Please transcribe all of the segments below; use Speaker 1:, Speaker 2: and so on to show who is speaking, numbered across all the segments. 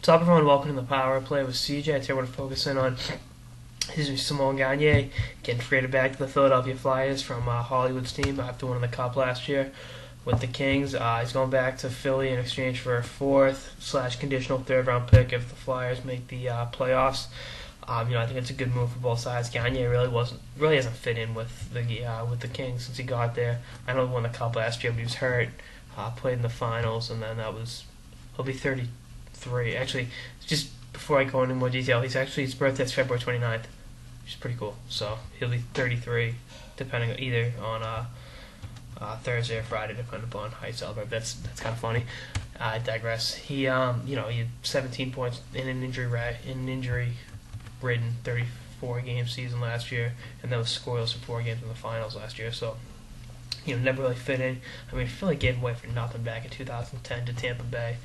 Speaker 1: Top of everyone, welcome to the power play with CJ. Today we're going to focus in on Simone Gagne getting traded back to the Philadelphia Flyers from Hollywood's team after winning the Cup last year with the Kings. He's going back to Philly in exchange for a fourth/conditional third-round pick if the Flyers make the playoffs. I think it's a good move for both sides. Gagne really hasn't fit in with the Kings since he got there. I know he won the Cup last year, but he was hurt. Played in the finals, and then he'll be 33. Actually, just before I go into more detail, his birthday is February 29th, which is pretty cool. So he'll be 33, depending either on Thursday or Friday, depending upon how you celebrate. That's kind of funny. I digress. He he had 17 points in an injury-ridden 34-game season last year, and that was scoreless for 4 games in the finals last year. So never really fit in. I mean, Philly gave away for nothing back in 2010 to Tampa Bay.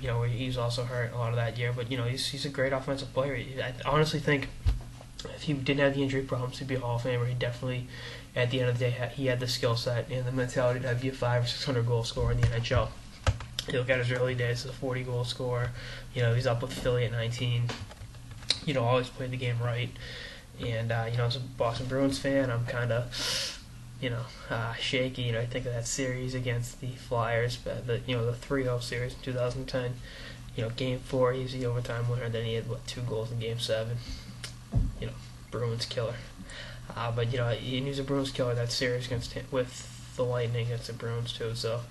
Speaker 1: Where he was also hurt a lot of that year, but he's a great offensive player. I honestly think if he didn't have the injury problems, he'd be a Hall of Famer. He definitely, at the end of the day, he had the skill set and the mentality to be a 500 or 600 goal scorer in the NHL. You look at his early days as a 40 goal scorer. He's up with Philly at 19. Always played the game right. And as a Boston Bruins fan, I'm kind of shaky. I think of that series against the Flyers, the 3-0 series in 2010. Game 4, he was the overtime winner. Then he had 2 goals in Game 7. Bruins killer. But he was a Bruins killer that series with the Lightning against the Bruins too. So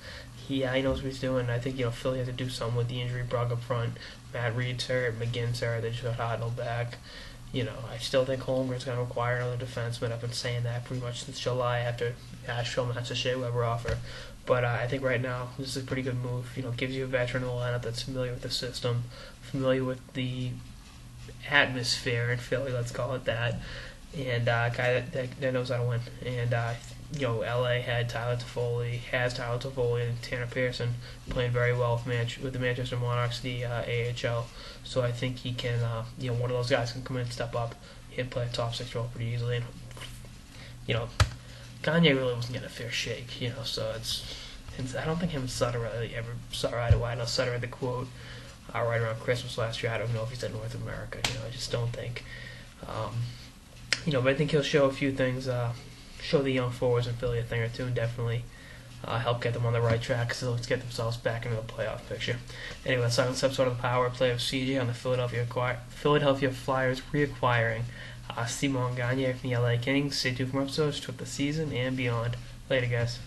Speaker 1: he knows what he's doing. I think Philly has to do something with the injury bug up front. Matt Reed's hurt, McGinn's hurt. They just got Hodnell back. I still think Holmgren's going to require another defenseman. I've been saying that pretty much since July after Asheville matched the Shea Weber offer. But I think right now this is a pretty good move. Gives you a veteran in the lineup that's familiar with the system, familiar with the atmosphere in Philly, let's call it that, and a guy that knows how to win. And LA has Tyler Toffoli and Tanner Pearson playing very well with the Manchester Monarchs, the AHL. So I think he can, one of those guys can come in and step up. He'd play a top 6 role pretty easily. And Gagne really wasn't getting a fair shake. So I don't think him and Sutter really ever saw eye to eye. I know Sutter had the quote right around Christmas last year. I don't know if he's in North America. I just don't think. But I think he'll show a few things. Show the young forwards in Philly a thing or two, and definitely help get them on the right track so let's get themselves back into the playoff picture. Anyway, let's start on this episode of the Power Play of CJ on the Philadelphia Flyers reacquiring Simone Gagne from the LA Kings. Stay tuned for more episodes throughout the season and beyond. Later, guys.